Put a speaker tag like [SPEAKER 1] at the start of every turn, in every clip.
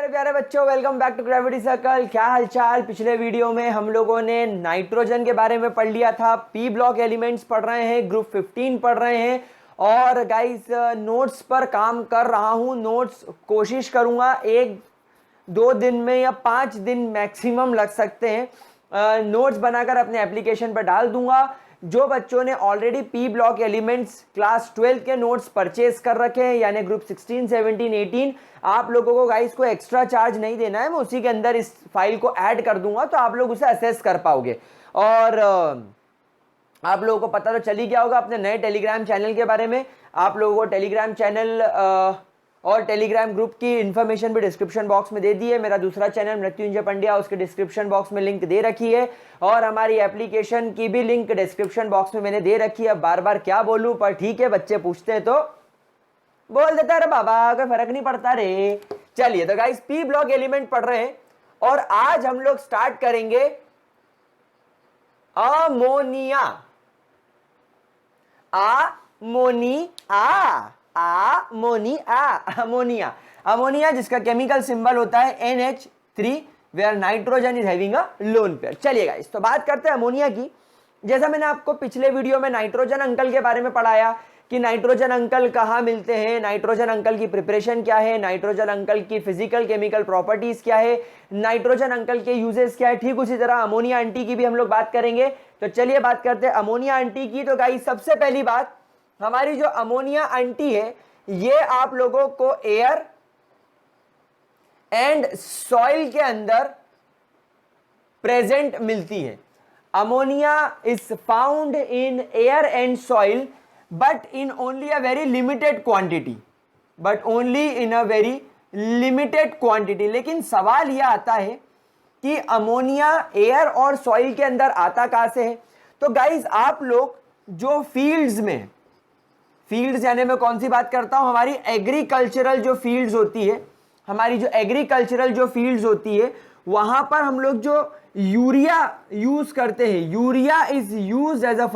[SPEAKER 1] प्यारे बच्चों, welcome back to gravity circle. क्या हालचाल। पिछले वीडियो में हम लोगों ने नाइट्रोजन के बारे में पढ़ लिया था, पी ब्लॉक एलिमेंट्स पढ़ रहे हैं, ग्रुप 15 पढ़ रहे हैं। और गाइस नोट्स पर काम कर रहा हूं। नोट्स कोशिश करूंगा 1-2 दिन में या 5 दिन मैक्सिमम लग सकते हैं। नोट्स बनाकर अपने एप्लीकेशन पर डाल दूंगा। जो बच्चों ने already P block elements class 12 के नोट्स परचेज कर रखे हैं, यानी ग्रुप 16, 17, 18, आप लोगों को गाइस को एक्स्ट्रा चार्ज नहीं देना है। मैं उसी के अंदर इस फाइल को ऐड कर दूंगा तो आप लोग उसे असेस कर पाओगे। और आप लोगों को पता तो चल ही गया होगा अपने नए टेलीग्राम चैनल के बारे में। आप लोगों को टेलीग्राम चैनल और टेलीग्राम ग्रुप की इन्फॉर्मेशन भी डिस्क्रिप्शन बॉक्स में दे दी है। मेरा दूसरा चैनल मृत्युंजय पंड्या, उसके डिस्क्रिप्शन बॉक्स में लिंक दे रखी है। और हमारी एप्लीकेशन की भी लिंक डिस्क्रिप्शन बॉक्स में मैंने दे रखी है। बार बार क्या बोलूं, पर ठीक है, बच्चे पूछते हैं तो बोल देता है रे बाबा, कोई फर्क नहीं पड़ता रे। चलिए, तो गाइस पी ब्लॉक एलिमेंट पढ़ रहे हैं और आज हम लोग स्टार्ट करेंगे अमोनिया। अमोनिया अमोनिया जिसका केमिकल सिंबल होता है NH3, where nitrogen is having a lone pair. चलिए गाइस, तो बात करते हैं अमोनिया की। जैसा मैंने आपको पिछले वीडियो में नाइट्रोजन अंकल के बारे में पढ़ाया कि नाइट्रोजन अंकल कहाँ मिलते हैं, नाइट्रोजन अंकल की प्रिपरेशन क्या है, नाइट्रोजन अंकल की फिजिकल केमिकल प्रॉपर्टीज क्या है, नाइट्रोजन अंकल के यूजेस क्या है, ठीक उसी तरह अमोनिया आंटी की भी हम लोग बात करेंगे। तो चलिए बात करते हैं अमोनिया आंटी की। तो गाइस सबसे पहली बात, हमारी जो अमोनिया आंटी है ये आप लोगों को एयर एंड सॉइल के अंदर प्रेजेंट मिलती है। Ammonia is found in air and soil but in only a very limited quantity, लेकिन सवाल यह आता है कि अमोनिया एयर और सॉइल के अंदर आता कहां से है। तो गाइस आप लोग जो फील्ड्स यानी मैं कौन सी बात करता हूं, हमारी एग्रीकल्चरल जो फील्ड्स होती है, वहां पर हम लोग जो यूरिया यूज करते हैं, urea is used as a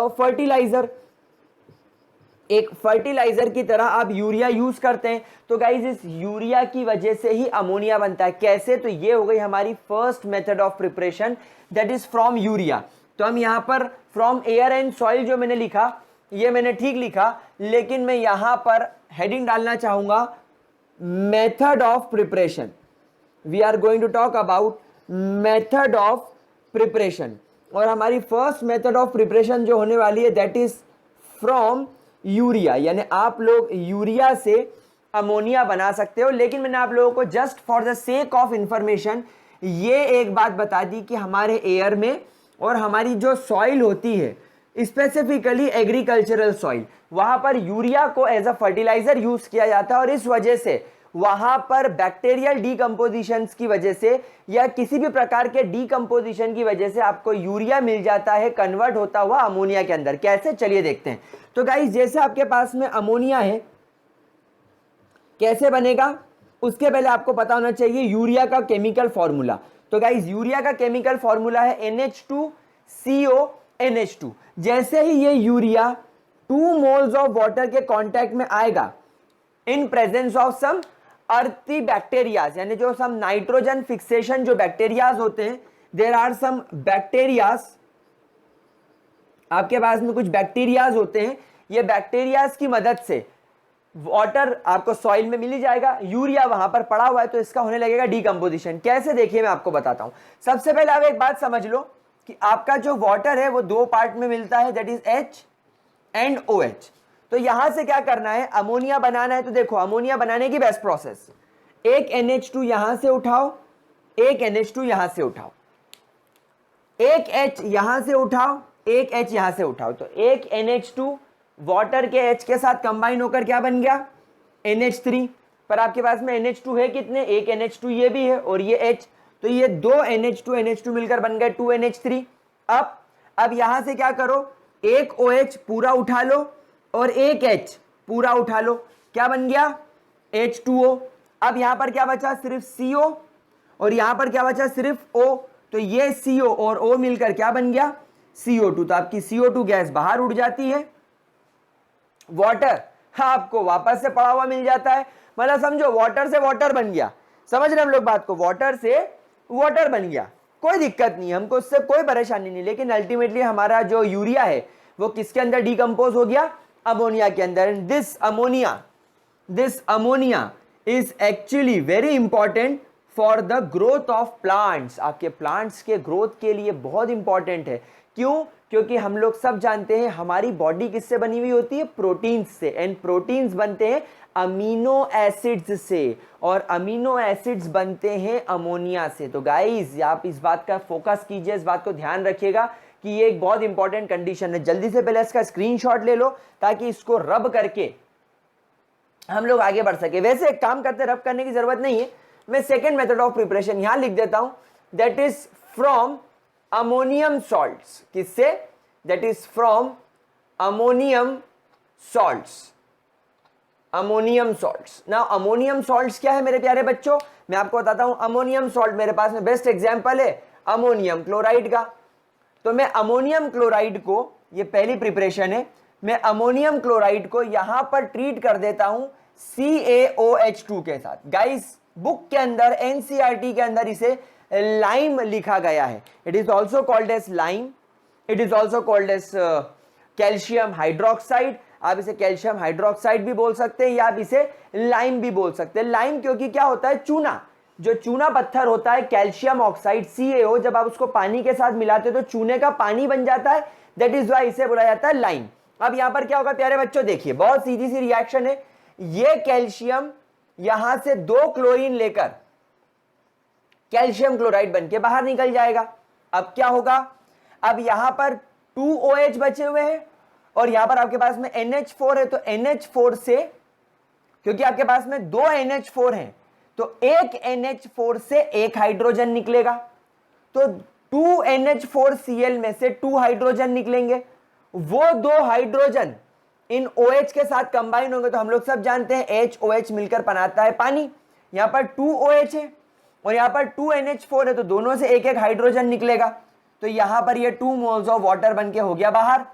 [SPEAKER 1] fertiliser, एक फर्टिलाइजर की तरह आप यूरिया यूज करते हैं। तो गाइज इस यूरिया की वजह से ही अमोनिया बनता है। कैसे? तो ये हो गई हमारी first method of preparation, that is from urea. तो हम यहां पर फ्रॉम एयर एंड सॉइल जो मैंने लिखा, ये मैंने ठीक लिखा, लेकिन मैं यहां पर हेडिंग डालना चाहूंगा method of preparation. We are going to talk about method of preparation. और हमारी फर्स्ट मेथड ऑफ प्रिपरेशन जो होने वाली है दैट इज फ्रॉम यूरिया, यानी आप लोग यूरिया से अमोनिया बना सकते हो। लेकिन मैंने आप लोगों को just for the sake of information ये एक बात बता दी कि हमारे एयर में और हमारी जो सॉइल होती है, स्पेसिफिकली एग्रीकल्चरल सॉइल, वहां पर यूरिया को एज अ फर्टिलाइजर यूज किया जाता है। और इस वजह से वहां पर बैक्टीरियल डीकंपोजिशन की वजह से या किसी भी प्रकार के डीकंपोजिशन की वजह से आपको यूरिया मिल जाता है कन्वर्ट होता हुआ अमोनिया के अंदर। कैसे? चलिए देखते हैं। तो गाइस जैसे आपके पास में अमोनिया है, कैसे बनेगा उसके पहले आपको पता होना चाहिए यूरिया का केमिकल फॉर्मूला। तो गाइस यूरिया का केमिकल फॉर्मूला है NH2CONH2। जैसे ही ये यूरिया 2 मोल्स ऑफ वाटर के कांटेक्ट में आएगा इन प्रेजेंस ऑफ सम अर्थी बैक्टीरियाज, यानी जो सम नाइट्रोजन फिक्सेशन जो बैक्टीरियाज होते हैं, देयर आर सम बैक्टीरियाज, आपके पास में कुछ बैक्टीरियाज होते हैं। ये बैक्टीरियाज की मदद से वाटर आपको सॉइल में मिल ही जाएगा, यूरिया वहां पर पड़ा हुआ है, तो इसका होने लगेगा डीकंपोजिशन। कैसे? देखिए मैं आपको बताता हूं। सबसे पहले आप एक बात समझ लो कि आपका जो वाटर है वो 2 पार्ट में मिलता है, that is H and OH। तो यहां से क्या करना है, अमोनिया बनाना है। तो देखो अमोनिया बनाने की बेस्ट प्रोसेस, एक NH2 यहां से उठाओ, एक NH2 यहां से उठाओ, एक H यहां से उठाओ, एक H यहां से उठाओ। तो एक NH2 वाटर के H के साथ कंबाइन होकर क्या बन गया, NH3। पर आपके पास में NH2 है कितने, एक NH2 ये भी है और ये H, तो ये 2 NH2 मिलकर बन गए 2 NH3। अब यहां से क्या करो, एक OH पूरा उठा लो और एक H पूरा उठा लो, क्या बन गया, H2O। अब यहां पर क्या बचा, सिर्फ CO, और यहां पर क्या बचा, सिर्फ O। तो ये CO और O मिलकर क्या बन गया, CO2। तो आपकी CO2 गैस बाहर उड़ जाती है। वाटर आपको वापस से पड़ा हुआ मिल जाता है। मतलब समझो वाटर से वाटर बन गया, समझ रहे हम लोग बात को, वाटर से वाटर बन गया, कोई दिक्कत नहीं, हमको उससे कोई परेशानी नहीं। लेकिन अल्टीमेटली हमारा जो यूरिया है वो किसके अंदर डिकम्पोज हो गया, अमोनिया के अंदर। This ammonia is actually very important for the growth of plants. आपके प्लांट्स के ग्रोथ के लिए बहुत इंपॉर्टेंट है। क्यों? क्योंकि हम लोग सब जानते हैं हमारी बॉडी किससे बनी हुई होती है, प्रोटीन्स से, एंड प्रोटीन्स बनते हैं अमीनो एसिड्स से, और अमीनो एसिड्स बनते हैं अमोनिया से। तो गाइस आप इस बात का फोकस कीजिए, इस बात को ध्यान रखिएगा कि ये एक बहुत इंपॉर्टेंट कंडीशन है। जल्दी से पहले इसका स्क्रीनशॉट ले लो ताकि इसको रब करके हम लोग आगे बढ़ सके। वैसे एक काम करते, रब करने की जरूरत नहीं है, मैं सेकेंड मेथड ऑफ प्रिपरेशन यहां लिख देता हूं, that is from ammonium salts. किससे? That is from ammonium salts. Ammonium salts. Now ammonium salts क्या है मेरे प्यारे बच्चों, मैं आपको बताता हूं। अमोनियम सॉल्ट मेरे पास में बेस्ट एग्जांपल है अमोनियम क्लोराइड का। तो मैं अमोनियम क्लोराइड को, ये पहली प्रिपरेशन है, मैं अमोनियम क्लोराइड को यहां पर ट्रीट कर देता हूं CaOH2 के साथ। गाइस बुक के अंदर, NCERT के अंदर इसे लाइम लिखा गया है। It is also called as lime, it is also called as calcium hydroxide. आप इसे कैल्शियम हाइड्रोक्साइड भी बोल सकते हैं या आप इसे लाइम भी बोल सकते हैं। लाइम क्योंकि क्या होता है, चूना, जो चूना पत्थर होता है, कैल्शियम ऑक्साइड CaO, जब आप उसको पानी के साथ मिलाते हो तो चूने का पानी बन जाता है, दैट इज वाई इसे बोला जाता है लाइम। अब यहां पर क्या होगा प्यारे बच्चों, देखिए बहुत सीधी सी रिएक्शन है। ये कैल्शियम यहां से 2 क्लोरीन लेकर कैल्शियम क्लोराइड बनके बाहर निकल जाएगा। अब क्या होगा, अब यहां पर 2 OH बचे हुए हैं और यहां पर आपके पास में NH4 है, तो NH4 से, क्योंकि आपके पास में 2 NH4 हैं तो एक NH4 से एक हाइड्रोजन निकलेगा, तो 2 NH4Cl में से 2 हाइड्रोजन निकलेंगे। वो 2 हाइड्रोजन इन OH के साथ कंबाइन होंगे तो हम लोग सब जानते हैं HOH मिलकर बनाता है पानी। यहां पर 2 OH है और यहां पर 2 NH4 है, तो दोनों से एक एक हाइड्रोजन निकलेगा, तो यहां पर ये 2 मोल्स ऑफ वाटर बनके हो गया बाहर।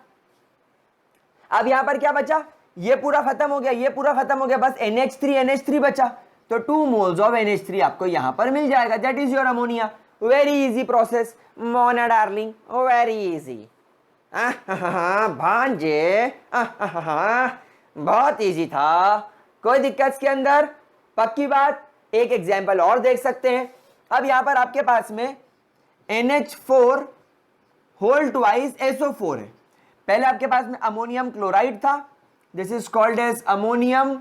[SPEAKER 1] अब यहां पर क्या बचा, ये पूरा खत्म हो गया, ये पूरा खत्म हो गया, बस NH3 बचा, तो 2 मोल्स ऑफ NH3 आपको यहां पर मिल जाएगा। That is your ammonia. Very easy process Mona darling, very easy. भांजे बहुत इजी था, कोई दिक्कत इसके अंदर, पक्की बात। एक एग्जांपल और देख सकते हैं। अब यहां पर आपके पास में NH4 होल ट्वाइस SO4 है। पहले आपके पास में अमोनियम क्लोराइड था, this is called as ammonium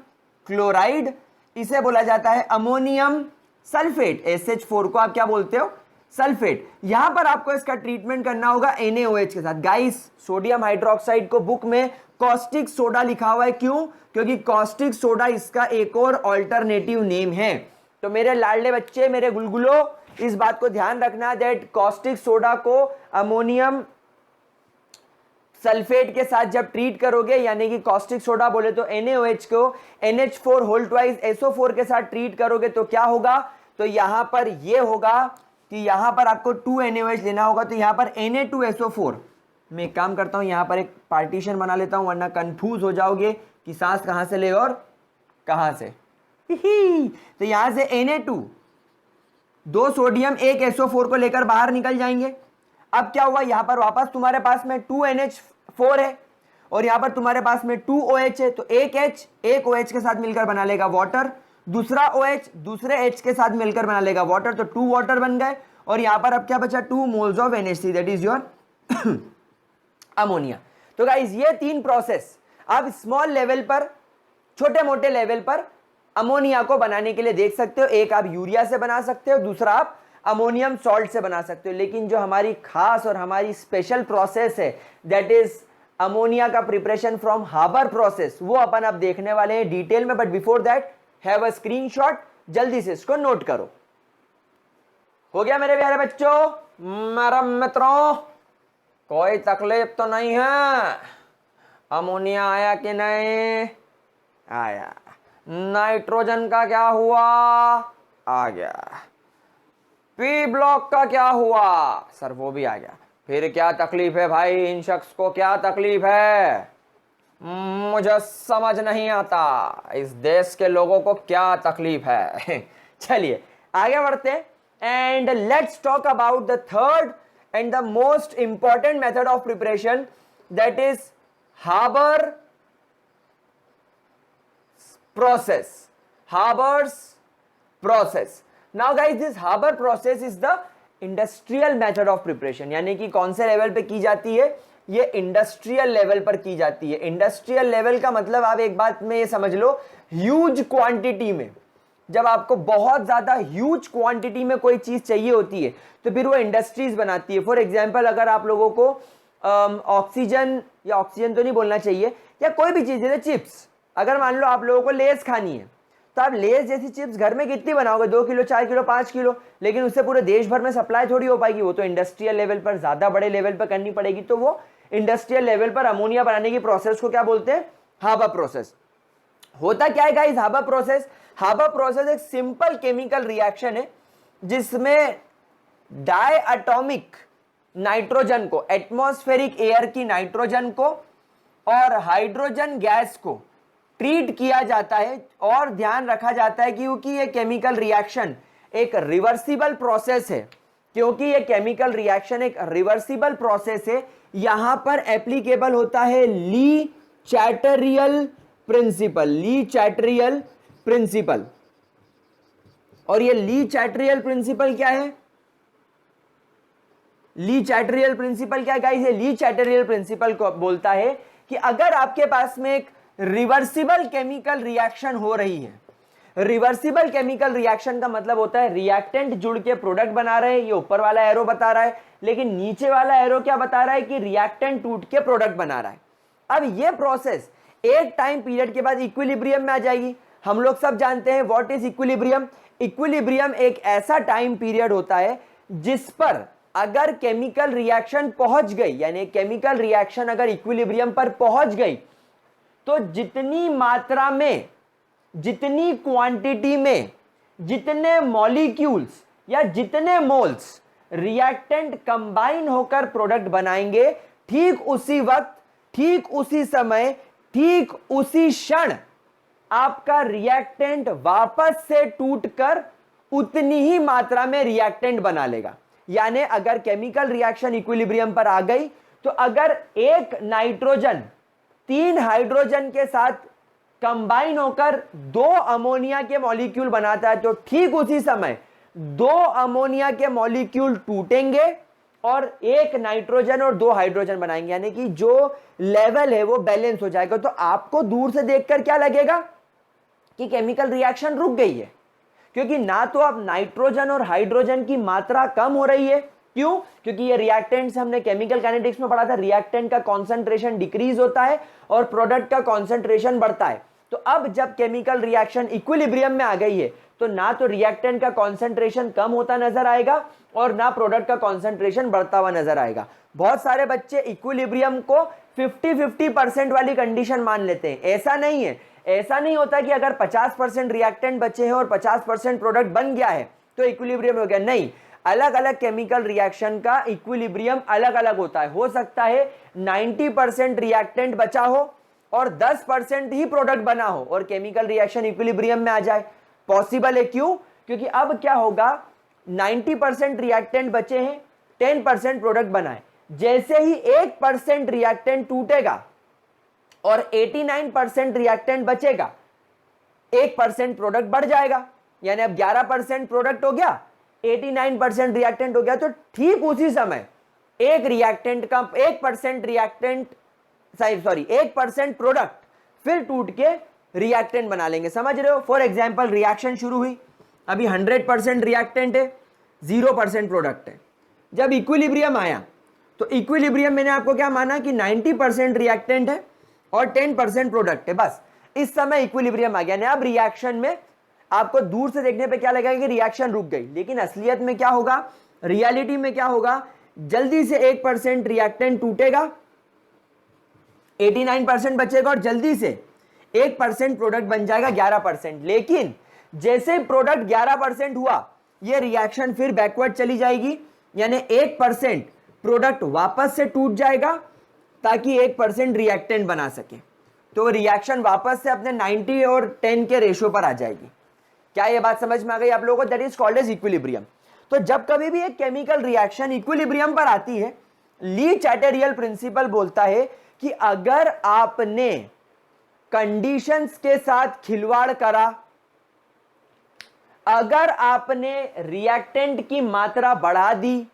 [SPEAKER 1] chloride, इसे बोला जाता है अमोनियम सल्फेट। SH4 को आप क्या बोलते हो, सल्फेट। यहां पर आपको इसका ट्रीटमेंट करना होगा NaOH के साथ। गाइस सोडियम हाइड्रोक्साइड को बुक में कॉस्टिक सोडा लिखा हुआ है, क्यों? क्योंकि कॉस्टिक सोडा इसका एक और ऑल्टरनेटिव नेम है। तो मेरे लाडले बच्चे, मेरे गुलगुलो, इस बात को ध्यान रखना दैट कॉस्टिक सोडा को अमोनियम सल्फेट के साथ जब ट्रीट करोगे, यानी कि कॉस्टिक सोडा बोले तो NaOH को NH4 होल ट्वाइस SO4 के साथ ट्रीट करोगे तो क्या होगा, तो यहां पर ये होगा कि यहां पर आपको 2 NaOH लेना होगा, तो यहां पर Na2SO4। मैं एक काम करता हूं, यहां पर एक पार्टीशन बना लेता हूं वरना कंफ्यूज हो जाओगे कि सांस कहां से ले और कहां से। तो यहां से Na2, 2 सोडियम 1 SO4 को लेकर बाहर निकल जाएंगे। अब क्या हुआ, यहां पर वापस तुम्हारे पास में 2 NH4 है और यहां पर तुम्हारे पास में 2 OH है, तो एक H एक OH के साथ मिलकर बना लेगा वाटर, दूसरा OH दूसरे H के साथ मिलकर बना लेगा वाटर, तो 2 वाटर बन गए। और यहां पर अब क्या बचा, 2 moles of NH3, that is your ammonia. तो गाइस ये 3 प्रोसेस आप स्मॉल लेवल पर, छोटे मोटे लेवल पर अमोनिया को बनाने के लिए देख सकते हो। एक आप यूरिया से बना सकते हो, दूसरा आप अमोनियम सॉल्ट से बना सकते हो। लेकिन जो हमारी खास और हमारी स्पेशल प्रोसेस है, दैट इज अमोनिया का प्रिपरेशन फ्रॉम हाबर प्रोसेस, वो अपन अब देखने वाले हैं डिटेल में। But before that have a screenshot, जल्दी से इसको नोट करो। हो गया मेरे प्यारे बच्चों, मेरे मित्रों, कोई तकलीफ तो नहीं है? अमोनिया आया कि नहीं आया? नाइट्रोजन का क्या हुआ, आ गया। पी ब्लॉक का क्या हुआ, सर वो भी आ गया। फिर क्या तकलीफ है भाई, इन शख्स को क्या तकलीफ है? मुझे समझ नहीं आता इस देश के लोगों को क्या तकलीफ है। चलिए आगे बढ़ते हैं and let's talk about the third and the most important method of preparation, that is Haber process. Haber's process. Now guys, this Haber process is the industrial method of preparation. यानी कि कौन से लेवल पे की जाती है, ये industrial level पर की जाती है। इंडस्ट्रियल लेवल का मतलब आप एक बात में ये समझ लो, ह्यूज क्वांटिटी में, जब आपको बहुत ज्यादा ह्यूज क्वांटिटी में कोई चीज चाहिए होती है तो फिर वो इंडस्ट्रीज बनाती है। फॉर एग्जांपल अगर आप लोगों को ऑक्सीजन, या ऑक्सीजन तो नहीं बोलना चाहिए, या कोई भी चीज जैसे चिप्स, अगर मान लो आप लोगों को लेस खानी है तो आप लेस जैसी चिप्स घर में कितनी बनाओगे, 2 किलो 4 किलो 5 किलो, लेकिन उससे पूरे देश भर में सप्लाई थोड़ी हो पाएगी। वो तो इंडस्ट्रियल लेवल पर, ज्यादा बड़े लेवल पर करनी पड़ेगी। तो वो इंडस्ट्रियल लेवल पर अमोनिया बनाने की प्रोसेस को क्या बोलते हैं, हाबर प्रोसेस। होता क्या है गाइस हाबर प्रोसेस? हाबर प्रोसेस एक सिंपल केमिकल रिएक्शन है जिसमें डायएटॉमिक नाइट्रोजन को, एटमॉस्फेरिक एयर की नाइट्रोजन को और हाइड्रोजन गैस को ट्रीट किया जाता है। और ध्यान रखा जाता है क्योंकि ये केमिकल रिएक्शन एक रिवर्सिबल प्रोसेस है, क्योंकि ये केमिकल रिएक्शन एक रिवर्सिबल प्रोसेस है, यहां पर एप्लीकेबल होता है ली चैटरियल प्रिंसिपल। ली चैटरियल प्रिंसिपल। और ये ली चैटरियल प्रिंसिपल क्या है? ली चैटरियल प्रिंसिपल क्या है गाइस? ये ली चैटरियल प्रिंसिपल को बोलता है कि अगर आपके पास में एक रिवर्सिबल केमिकल रिएक्शन हो रही है, रिवर्सिबल केमिकल रिएक्शन का मतलब होता है रिएक्टेंट जुड़ के प्रोडक्ट बना रहे हैं, ये ऊपर वाला एरो बता रहा है, लेकिन नीचे वाला एरो क्या बता रहा है कि रिएक्टेंट टूट के प्रोडक्ट बना रहा है। अब ये प्रोसेस एक टाइम पीरियड के बाद इक्विलिब्रियम में आ जाएगी। हम लोग सब जानते हैं व्हाट इज इक्विलिब्रियम। इक्विलिब्रियम एक ऐसा टाइम पीरियड होता है जिस पर अगर केमिकल रिएक्शन पहुंच गई, यानी केमिकल रिएक्शन अगर इक्विलिब्रियम पर पहुंच गई, तो जितनी मात्रा में, जितनी क्वांटिटी में, जितने मॉलिक्यूल्स या जितने मोल्स रिएक्टेंट कंबाइन होकर प्रोडक्ट बनाएंगे, ठीक उसी वक्त, ठीक उसी समय, ठीक उसी क्षण आपका रिएक्टेंट वापस से टूटकर उतनी ही मात्रा में रिएक्टेंट बना लेगा। यानी अगर केमिकल रिएक्शन इक्विलिब्रियम पर आ गई तो अगर एक नाइट्रोजन 3 हाइड्रोजन के साथ कंबाइन होकर 2 अमोनिया के मॉलिक्यूल बनाता है, तो ठीक उसी समय 2 अमोनिया के मॉलिक्यूल टूटेंगे और एक नाइट्रोजन और 2 हाइड्रोजन बनाएंगे, यानी कि जो लेवल है वो बैलेंस हो जाएगा। तो आपको दूर से देखकर क्या लगेगा कि केमिकल रिएक्शन रुक गई है, क्योंकि ना तो अब नाइट्रोजन और हाइड्रोजन की मात्रा कम हो रही है। क्यों? क्योंकि ये रिएक्टेंट्स हमने केमिकल काइनेटिक्स में पढ़ा था, रिएक्टेंट का कॉन्सेंट्रेशन डिक्रीज होता है और प्रोडक्ट का कॉन्सेंट्रेशन बढ़ता है। तो अब जब केमिकल रिएक्शन इक्विलिब्रियम में आ गई है तो ना तो रिएक्टेंट का कॉन्सेंट्रेशन कम होता नजर आएगा और ना प्रोडक्ट का कॉन्सेंट्रेशन बढ़ता हुआ नजर आएगा। बहुत सारे बच्चे इक्विलिब्रियम को 50-50% वाली कंडीशन मान लेते हैं। ऐसा नहीं है। ऐसा नहीं होता कि अगर 50% रिएक्टेंट बचे हैं और 50% प्रोडक्ट बन गया है तो इक्विलिब्रियम हो गया। नहीं, अलग अलग केमिकल रिएक्शन का इक्विलिब्रियम अलग अलग होता है। हो सकता है 90% रिएक्टेंट बचा हो और 10% ही प्रोडक्ट बना हो और केमिकल रिएक्शन इक्विलिब्रियम में आ जाए। पॉसिबल है। क्यों? क्योंकि अब क्या होगा, 90% रिएक्टेंट बचे हैं, 10% प्रोडक्ट बना है। जैसे ही 1% रिएक्टेंट टूटेगा और 89% रिएक्टेंट बचेगा, 1% प्रोडक्ट बढ़ जाएगा, यानी अब 11% प्रोडक्ट हो गया, 89% रिएक्टेंट हो गया। तो ठीक उसी समय एक रिएक्टेंट का 1% रिएक्टेंट, सॉरी 1% प्रोडक्ट फिर टूट के रिएक्टेंट बना लेंगे। समझ रहे हो? फॉर एग्जांपल रिएक्शन शुरू हुई, अभी 100% रिएक्टेंट है, 0% प्रोडक्ट है। जब इक्विलिब्रियम आया तो इक्विलिब्रियम मैंने आपको क्या माना कि 90% रिएक्टेंट है और 10% प्रोडक्ट है। बस इस समय इक्विलिब्रियम आ गया। अब रिएक्शन में आपको दूर से देखने पे क्या लगेगा कि रिएक्शन रुक गई, लेकिन असलियत में क्या होगा, रियलिटी में क्या होगा, जल्दी से 1% रिएक्टेंट टूटेगा, 89% बचेगा और जल्दी से 1% प्रोडक्ट बन जाएगा 11%। लेकिन जैसे प्रोडक्ट 11% हुआ, यह रिएक्शन फिर बैकवर्ड चली जाएगी, यानी 1% प्रोडक्ट वापस से टूट जाएगा ताकि 1% रिएक्टेंट बना सके। तो रिएक्शन वापस से अपने 90 और 10 के रेशियो पर आ जाएगी। क्या ये बात समझ में आ गई आप लोगों को? That is called as equilibrium. तो जब कभी भी एक केमिकल रिएक्शन इक्विलिब्रियम पर आती है, ली चैटेरियल प्रिंसिपल बोलता है कि अगर आपने कंडीशंस के साथ खिलवाड़ करा, अगर आपने रिएक्टेंट की मात्रा बढ़ा दी,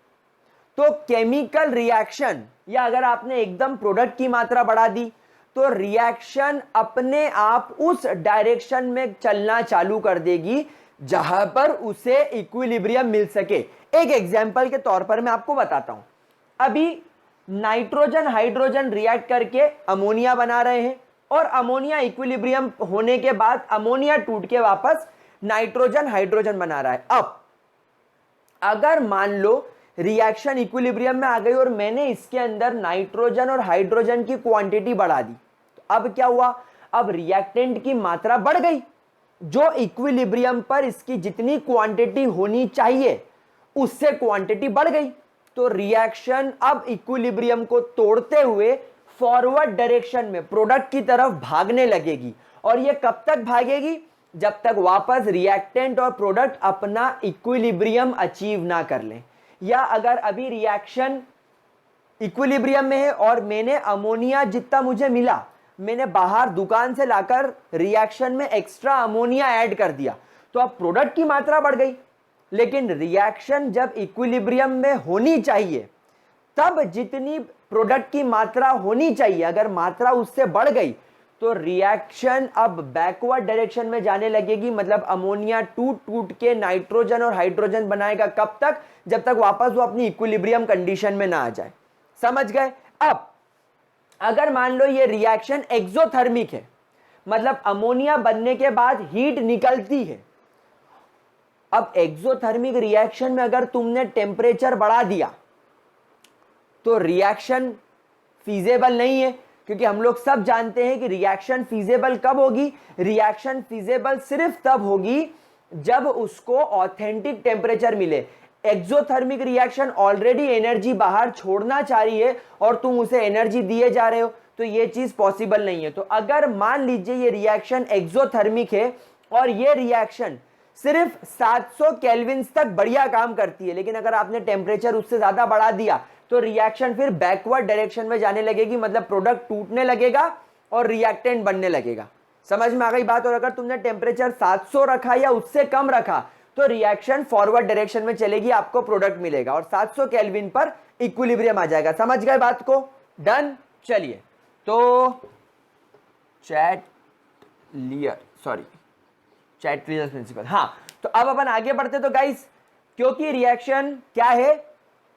[SPEAKER 1] तो केमिकल रिएक्शन, या अगर आपने एकदम प्रोडक्ट की मात्रा बढ़ा दी, तो रिएक्शन अपने आप उस डायरेक्शन में चलना चालू कर देगी जहां पर उसे इक्विलिब्रियम मिल सके। एक एग्जांपल के तौर पर मैं आपको बताता हूं। अभी नाइट्रोजन हाइड्रोजन रिएक्ट करके अमोनिया बना रहे हैं, और अमोनिया इक्विलिब्रियम होने के बाद अमोनिया टूट के वापस नाइट्रोजन हाइड्रोजन बना रहा है। अब अगर मान लो रिएक्शन इक्विलिब्रियम में आ गई और मैंने इसके अंदर नाइट्रोजन और हाइड्रोजन की क्वांटिटी बढ़ा दी, तो अब क्या हुआ? अब रिएक्टेंट की मात्रा बढ़ गई, जो इक्विलिब्रियम पर इसकी जितनी क्वांटिटी होनी चाहिए उससे क्वांटिटी बढ़ गई। तो रिएक्शन अब इक्विलिब्रियम को तोड़ते हुए फॉरवर्ड डायरेक्शन में प्रोडक्ट की तरफ भागने लगेगी। और ये कब तक भागेगी? जब तक वापस रिएक्टेंट और प्रोडक्ट अपना इक्विलिब्रियम अचीव ना कर लें। या अगर अभी रिएक्शन इक्विलिब्रियम में है और मैंने अमोनिया जितना मुझे मिला, मैंने बाहर दुकान से लाकर रिएक्शन में एक्स्ट्रा अमोनिया ऐड कर दिया, तो अब प्रोडक्ट की मात्रा बढ़ गई। लेकिन रिएक्शन जब इक्विलिब्रियम में होनी चाहिए, तब जितनी प्रोडक्ट की मात्रा होनी चाहिए, अगर मात्रा उससे बढ़ गई, तो रिएक्शन अब बैकवर्ड डायरेक्शन में जाने लगेगी। मतलब अमोनिया टूट टूट के नाइट्रोजन और हाइड्रोजन बनाएगा। कब तक? जब तक वापस वो अपनी इक्विलिब्रियम कंडीशन में ना आ जाए। समझ गए? अब अगर मान लो ये रिएक्शन एक्सोथर्मिक है, मतलब अमोनिया बनने के बाद हीट निकलती है। अब एक्सोथर्मिक रिएक्शन में अगर तुमने टेम्परेचर बढ़ा दिया तो रिएक्शन फीजेबल नहीं है, क्योंकि हम लोग सब जानते हैं कि रिएक्शन फीजेबल कब होगी? रिएक्शन फीजेबल सिर्फ तब होगी जब उसको ऑथेंटिक टेम्परेचर मिले। एक्सोथर्मिक रिएक्शन ऑलरेडी एनर्जी बाहर छोड़ना चाह रही है और तुम उसे एनर्जी दिए जा रहे हो, तो ये चीज पॉसिबल नहीं है। तो अगर मान लीजिए ये रिएक्शन एक्सोथर्मिक है और ये रिएक्शन सिर्फ 700 केल्विन तक बढ़िया काम करती है, लेकिन अगर आपने टेम्परेचर उससे ज्यादा बढ़ा दिया तो रिएक्शन फिर बैकवर्ड डायरेक्शन में जाने लगेगी। मतलब प्रोडक्ट टूटने लगेगा और रिएक्टेंट बनने लगेगा। समझ में आ गई बात? और अगर तुमने टेम्परेचर 700 रखा या उससे कम रखा तो रिएक्शन फॉरवर्ड डायरेक्शन में चलेगी, आपको प्रोडक्ट मिलेगा और 700 केल्विन पर इक्विलिब्रियम आ जाएगा। समझ गए बात को? डन। चलिए, तो चैटेरियल प्रिंसिपल। हाँ, तो अब अपन आगे बढ़ते। तो गाइस, क्योंकि रिएक्शन क्या है,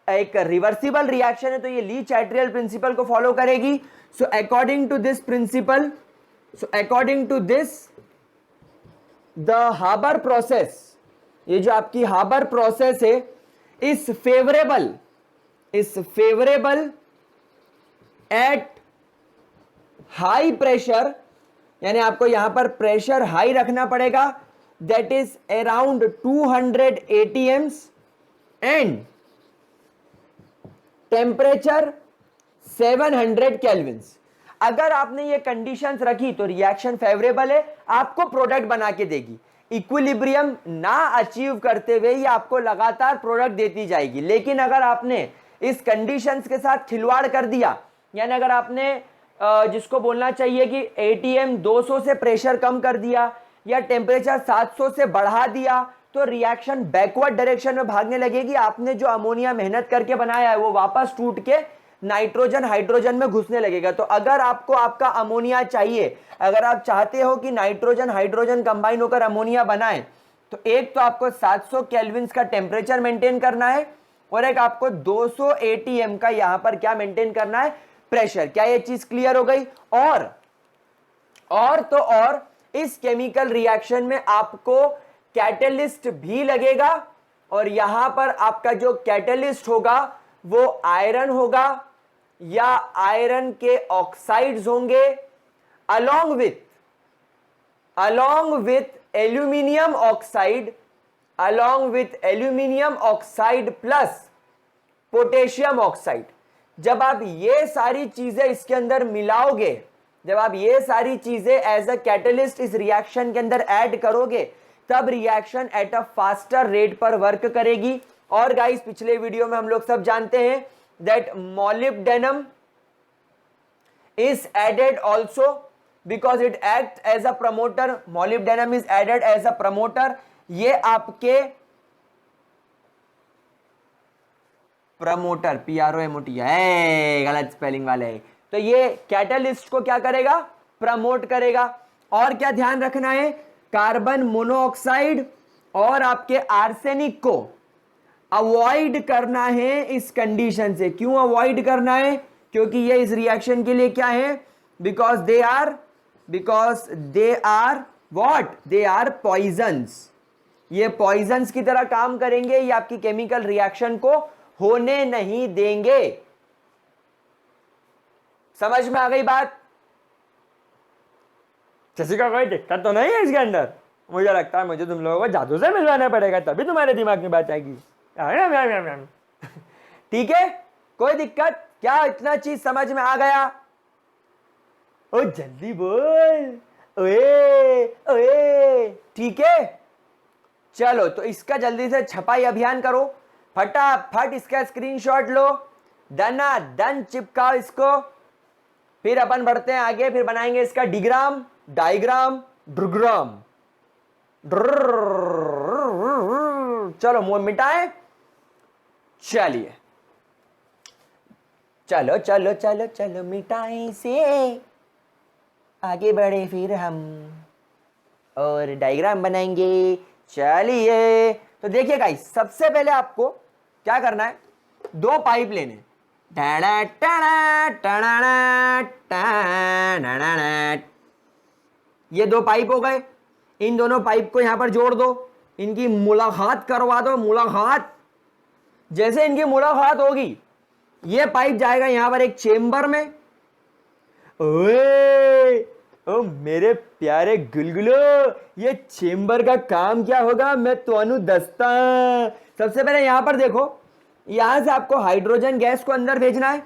[SPEAKER 1] एक रिवर्सिबल रिएक्शन है, तो ये ली चैटेरियल प्रिंसिपल को फॉलो करेगी। So according to this principle, the Haber process, ये जो आपकी हाबर प्रोसेस है, इस फेवरेबल एट हाई प्रेशर, यानी आपको यहां पर प्रेशर हाई रखना पड़ेगा, that is around 200 atms and temperature 700 Kelvin's. अगर आपने ये कंडीशंस रखी तो रिएक्शन फेवरेबल है, आपको प्रोडक्ट बना के देगी। इक्विलिब्रियम ना अचीव करते हुए ये आपको लगातार प्रोडक्ट देती जाएगी। लेकिन अगर आपने इस कंडीशंस के साथ खिलवाड़ कर दिया, यानी अगर आपने जिसको बोलना चाहिए कि एटीएम 200 से प्रेशर कम कर दिया या टेम्परेचर 700 से बढ़ा दिया, तो रिएक्शन बैकवर्ड डायरेक्शन में भागने लगेगी। आपने जो अमोनिया मेहनत करके बनाया है वो वापस टूट के नाइट्रोजन हाइड्रोजन में घुसने लगेगा। तो अगर आपको आपका अमोनिया चाहिए, अगर आप चाहते हो कि नाइट्रोजन हाइड्रोजन कंबाइन होकर अमोनिया बनाए, तो एक तो आपको 700 केल्विन का टेम्परेचर मेंटेन करना है और एक आपको 200 एटीएम का यहां पर क्या मेंटेन करना है, प्रेशर। क्या ये चीज क्लियर हो गई? और इस केमिकल रिएक्शन में आपको कैटलिस्ट भी लगेगा और यहां पर आपका जो कैटलिस्ट होगा वो आयरन होगा या आयरन के ऑक्साइड्स होंगे, along with aluminium oxide plus potassium oxide. जब आप ये सारी चीजें इसके अंदर मिलाओगे, जब आप ये सारी चीजें एज अ कैटलिस्ट इस रिएक्शन के अंदर ऐड करोगे तब reaction at a faster rate पर वर्क करेगी। और गाइस पिछले वीडियो में हम लोग सब जानते हैं that molybdenum is added also because it acts as a promoter, molybdenum is added as a promoter। ये आपके प्रमोटर PROMOT है, गलत स्पेलिंग वाले। तो ये कैटलिस्ट को क्या करेगा, प्रमोट करेगा। और क्या ध्यान रखना है, कार्बन मोनोऑक्साइड और आपके आर्सेनिक को अवॉइड करना है इस कंडीशन से। क्यों अवॉइड करना है, क्योंकि ये इस रिएक्शन के लिए क्या है, because they are what, they are poisons. ये पॉइजन्स की तरह काम करेंगे, ये आपकी केमिकल रिएक्शन को होने नहीं देंगे। समझ में आ गई बात। किसी का कोई दिक्कत तो नहीं है इसके अंदर। मुझे लगता है मुझे तुम लोगों को जादू से मिलवाना पड़ेगा तभी तुम्हारे दिमाग में बात आएगी। ठीक है, कोई दिक्कत क्या, इतना चीज समझ में आ गया। ओ जल्दी बोल, ओए ओए, ठीक है। चलो तो इसका जल्दी से छपाई अभियान करो, फटाफट इसका स्क्रीनशॉट लो, दना दन चिपकाओ इसको। फिर अपन बढ़ते हैं आगे, फिर बनाएंगे इसका डिग्राम, डायग्राम, ड्रुग्राम। चलो मुंह मिटाएं, चलिए चलो चलो चलो चलो मिटाई से आगे बढ़े फिर हम और डायग्राम बनाएंगे। चलिए तो देखिए गाइस, सबसे पहले आपको क्या करना है, दो पाइप लेने। ये दो पाइप हो गए, इन दोनों पाइप को यहां पर जोड़ दो, इनकी मुलाकात करवा दो। मुलाकात, जैसे इनकी मुलाकात होगी ये पाइप जाएगा यहां पर एक चेंबर में। ओए ओ मेरे प्यारे गुलगुलो, ये चेंबर का काम क्या होगा मैं तो दस्ता। सबसे पहले यहां पर देखो, यहां से आपको हाइड्रोजन गैस को अंदर भेजना है,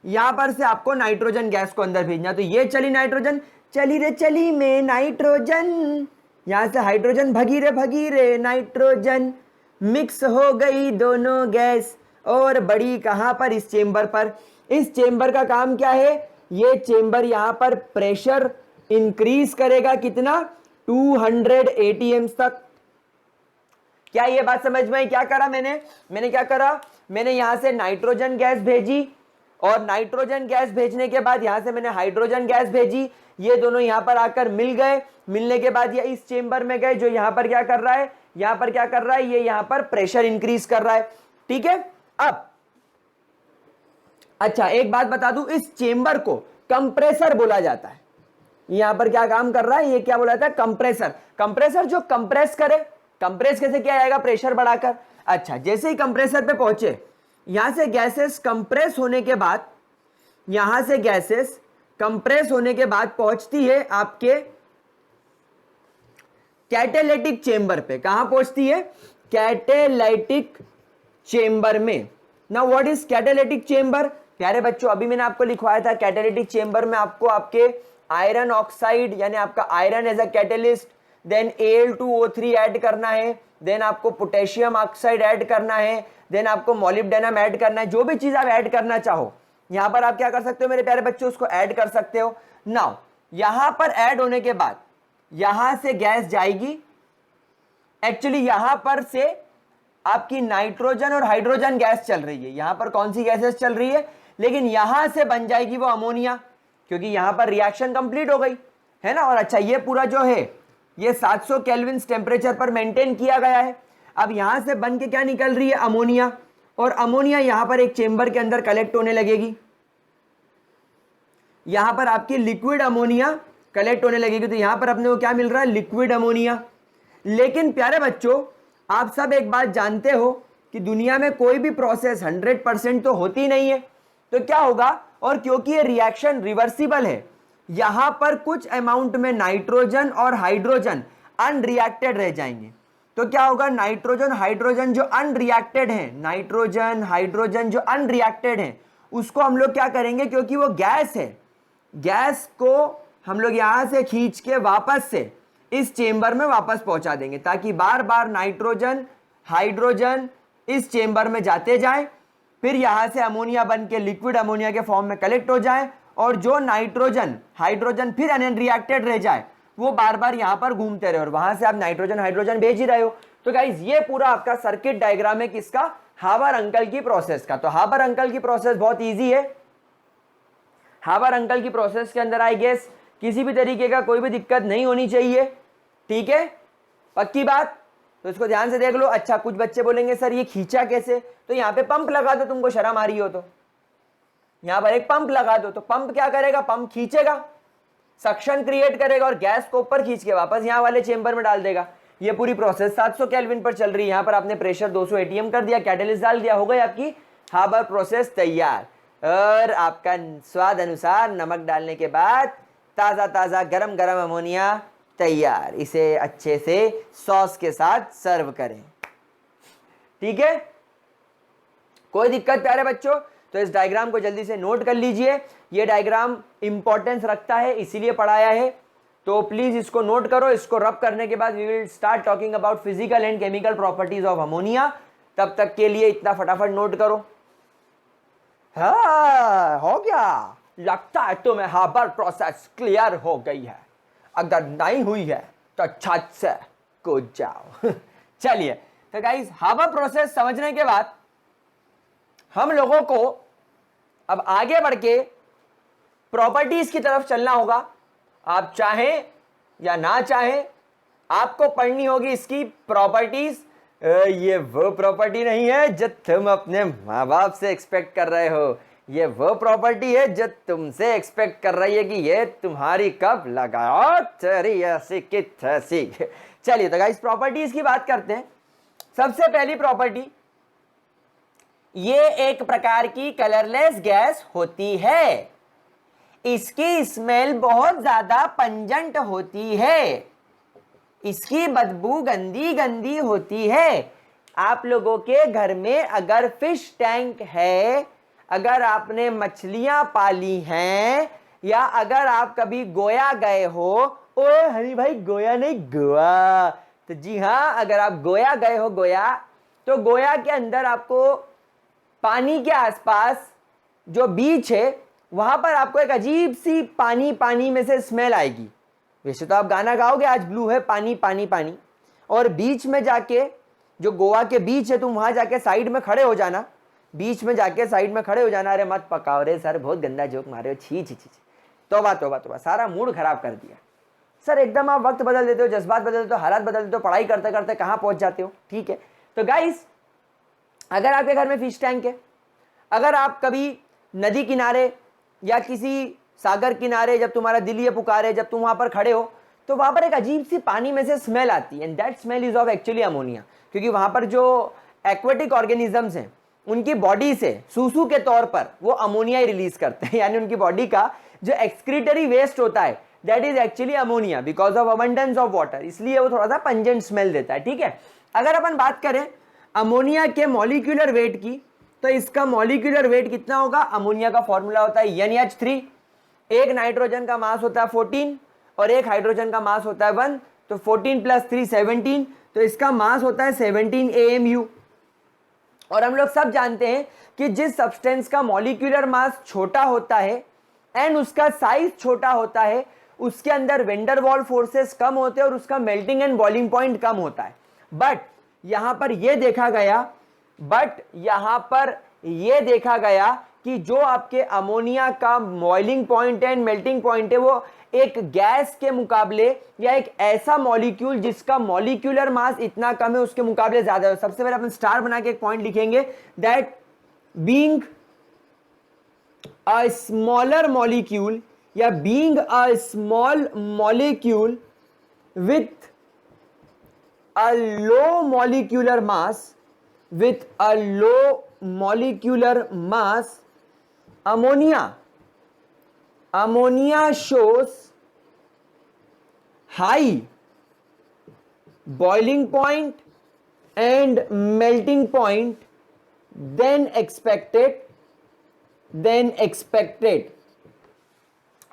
[SPEAKER 1] यहां पर से आपको नाइट्रोजन गैस को अंदर भेजना है। तो ये चली नाइट्रोजन, चली रे चली में नाइट्रोजन, यहां से हाइड्रोजन भगी रे नाइट्रोजन, मिक्स हो गई दोनों गैस और बड़ी कहां पर, इस चेंबर पर। इस चेंबर का काम क्या है, ये चेंबर यहां पर प्रेशर इंक्रीज करेगा, कितना, 200 atms तक। क्या ये बात समझ में आई? क्या करा मैंने क्या करा, मैंने यहां से नाइट्रोजन गैस भेजी और नाइट्रोजन गैस भेजने के बाद यहां से मैंने हाइड्रोजन गैस भेजी। ये दोनों यहां पर आकर मिल गए, मिलने के बाद ये इस चेंबर में गए, जो यहां पर क्या कर रहा है, यहां पर क्या कर रहा है, ये यहां पर प्रेशर इंक्रीज कर रहा है। ठीक है, अब अच्छा एक बात बता दूं, इस चेंबर को कंप्रेसर बोला जाता है। यहां पर क्या काम कर रहा है, ये क्या बोला जाता है, कंप्रेसर। कंप्रेसर जो कंप्रेस करे, कंप्रेस कैसे किया जाएगा, प्रेशर बढ़ाकर। अच्छा, जैसे ही कंप्रेसर पे पहुंचे, यहां से गैसेस कंप्रेस होने के बाद, यहां से गैसेस कंप्रेस होने के बाद पहुंचती है आपके कैटालिटिक चेंबर पे। कहां पहुंचती है, कैटालिटिक चेंबर में। Now what is catalytic chamber? प्यारे बच्चों, अभी मैंने आपको लिखवाया था कैटालिटिक चेंबर में आपको आपके आयरन ऑक्साइड यानी आपका iron as a catalyst, then Al2O3 add करना है, देन आपको पोटेशियम ऑक्साइड ऐड करना है, देन आपको मोलिब्डेनम ऐड करना है। जो भी चीज आप ऐड करना चाहो यहां पर आप क्या कर सकते हो मेरे प्यारे बच्चों, उसको ऐड कर सकते हो। नाउ यहां पर ऐड होने के बाद यहां से गैस जाएगी, एक्चुअली यहां पर से आपकी नाइट्रोजन और हाइड्रोजन गैस चल रही है। यहां पर कौन सी गैसेस चल रही है, लेकिन यहां से बन जाएगी वो अमोनिया, क्योंकि यहां पर रिएक्शन कंप्लीट हो गई है ना। और अच्छा, ये पूरा जो है ये 700 केल्विन टेम्परेचर पर मेंटेन किया गया है। अब यहां से बन के क्या निकल रही है, अमोनिया, और अमोनिया यहां पर एक चेंबर के अंदर कलेक्ट होने लगेगी। यहां पर आपकी लिक्विड अमोनिया कलेक्ट होने लगेगी। तो यहां पर अपने को क्या मिल रहा है, लिक्विड अमोनिया। लेकिन प्यारे बच्चों, आप सब एक बात जानते हो कि दुनिया में कोई भी प्रोसेस 100% तो होती नहीं है। तो क्या होगा, और क्योंकि ये रिएक्शन रिवर्सिबल है, यहां पर कुछ अमाउंट में नाइट्रोजन और हाइड्रोजन अनरिएक्टेड रह जाएंगे। तो क्या होगा, नाइट्रोजन हाइड्रोजन जो अनरिएक्टेड है, नाइट्रोजन हाइड्रोजन जो अनरिएक्टेड है, उसको हम लोग क्या करेंगे, क्योंकि वो गैस है, गैस को हम लोग यहां से खींच के वापस से इस चेंबर में वापस पहुंचा देंगे, ताकि बार बार नाइट्रोजन हाइड्रोजन इस चेंबर में जाते जाए, फिर यहां से अमोनिया बन के लिक्विड अमोनिया के फॉर्म में कलेक्ट हो जाए, और जो नाइट्रोजन हाइड्रोजन फिर अनरिएक्टेड रह जाए वो बार बार यहां पर घूमते रहे, और वहां से आप नाइट्रोजन हाइड्रोजन भेज ही रहे हो। तो गाइज ये पूरा आपका सर्किट डायग्राम है किसका, हाबर अंकल की प्रोसेस का। तो हाबर अंकल की प्रोसेस बहुत इजी है। हाबर अंकल की प्रोसेस के अंदर आई गेस किसी भी तरीके का कोई भी दिक्कत नहीं होनी चाहिए, ठीक है, पक्की बात। तो इसको ध्यान से देख लो। अच्छा, कुछ बच्चे बोलेंगे सर ये खींचा कैसे, तो यहां पे पंप लगा दो, तुमको शर्म आ रही हो तो यहां पर एक पंप लगा दो। तो पंप क्या करेगा, पंप खींचेगा, सक्शन क्रिएट करेगा और गैस को ऊपर खींच के वापस यहां वाले चेंबर में डाल देगा। ये पूरी प्रोसेस 700 केल्विन पर चल रही है। यहां पर आपने प्रेशर 200 एटीएम कर दिया, कैटलिस्ट डाल दिया, हो गई आपकी हाबर प्रोसेस तैयार। और आपका स्वाद अनुसार नमक डालने के बाद ताजा ताजा गरम गरम अमोनिया तैयार। इसे अच्छे से सॉस के साथ सर्व करें, ठीक है, कोई दिक्कत प्यारे बच्चों। तो इस डायग्राम को जल्दी से नोट कर लीजिए, ये डायग्राम इंपॉर्टेंस रखता है इसीलिए पढ़ाया है, तो प्लीज इसको नोट करो। इसको रब करने के बाद we will start talking about physical and chemical properties of ammonia. तब तक के लिए इतना फटाफट नोट करो। हाँ, हो गया, लगता है तुम्हें हाबर प्रोसेस क्लियर हो गई है, अगर नहीं हुई है तो छत से कूद जाओ। चलिए, तो गाइस हाबर प्रोसेस समझने के बाद हम लोगों को अब आगे बढ़ के प्रॉपर्टीज की तरफ चलना होगा। आप चाहें या ना चाहें आपको पढ़नी होगी इसकी प्रॉपर्टीज। ये वो प्रॉपर्टी नहीं है जो तुम अपने माँ बाप से एक्सपेक्ट कर रहे हो, ये वो प्रॉपर्टी है जो तुमसे एक्सपेक्ट कर रही है कि ये तुम्हारी कब लगाओ तेरी ऐसी की तैसी। चलिए, तो गाइस प्रॉपर्टीज की बात करते हैं। सबसे पहली प्रॉपर्टी, ये एक प्रकार की कलरलेस गैस होती है, इसकी स्मेल बहुत ज्यादा पंजेंट होती है, इसकी बदबू गंदी गंदी होती है। आप लोगों के घर में अगर फिश टैंक है, अगर आपने मछलियां पाली हैं, या अगर आप कभी गोया गए हो, ओए हरी भाई गोया नहीं गोवा, तो जी हाँ, अगर आप गोया गए हो, गोया, तो गोया के अंदर आपको पानी के आसपास जो बीच है वहां पर आपको एक अजीब सी पानी पानी में से स्मेल आएगी। वैसे तो आप गाना गाओगे आज ब्लू है पानी पानी पानी, और बीच में जाके जो गोवा के बीच है तुम वहां जाके साइड में खड़े हो जाना, बीच में जाके साइड में खड़े हो जाना। अरे मत पकाओ रे सर, बहुत गंदा जोक मारे हो, छी छी छी, तौबा तौबा तौबा, सारा मूड खराब कर दिया सर। एकदम आप वक्त बदल देते हो, जज्बात बदल देते हो, हालात बदल देते हो, पढ़ाई करते करते कहाँ पहुंच जाते हो। ठीक है, तो गाइस अगर आपके घर में फिश टैंक है, अगर आप कभी नदी किनारे या किसी सागर किनारे, जब तुम्हारा दिल ये पुकारे, जब तुम वहां पर खड़े हो, तो वहां पर एक अजीब सी पानी में से स्मेल आती है, and that smell is of actually ammonia. क्योंकि वहां पर जो एक्वेटिक ऑर्गेनिजम्स हैं उनकी बॉडी से सूसू के तौर पर वो अमोनिया ही रिलीज करते हैं, यानी उनकी बॉडी का जो एक्सक्रीटरी वेस्ट होता है that is actually ammonia because of abundance of water, इसलिए वो थोड़ा सा पंजेंट स्मेल देता है। ठीक है, अगर अपन बात करें अमोनिया के मॉलिक्यूलर वेट की, तो इसका मॉलिक्यूलर वेट कितना होगा, अमोनिया का फॉर्मूला होता है NH3, एक नाइट्रोजन का मास होता है 14 और एक हाइड्रोजन का मास होता है 1, तो 14 + 3 17, तो इसका मास होता है 17 AMU। और हम लोग सब जानते हैं कि जिस सब्सटेंस का मॉलिक्यूलर मास छोटा होता है एंड उसका साइज छोटा होता है, उसके अंदर वेंडर वॉल फोर्सेस कम होते हैं और उसका मेल्टिंग एंड बॉइलिंग पॉइंट कम होता है। बट यहां पर यह देखा गया कि जो आपके अमोनिया का boiling point and melting point है वो एक गैस के मुकाबले या एक ऐसा मॉलिक्यूल जिसका मॉलिक्यूलर मास इतना कम है उसके मुकाबले ज्यादा है। सबसे पहले अपन स्टार बना के एक पॉइंट लिखेंगे, that being a smaller molecule या being a small molecule with a low molecular mass, with a low molecular mass, ammonia shows high boiling point and melting point than expected.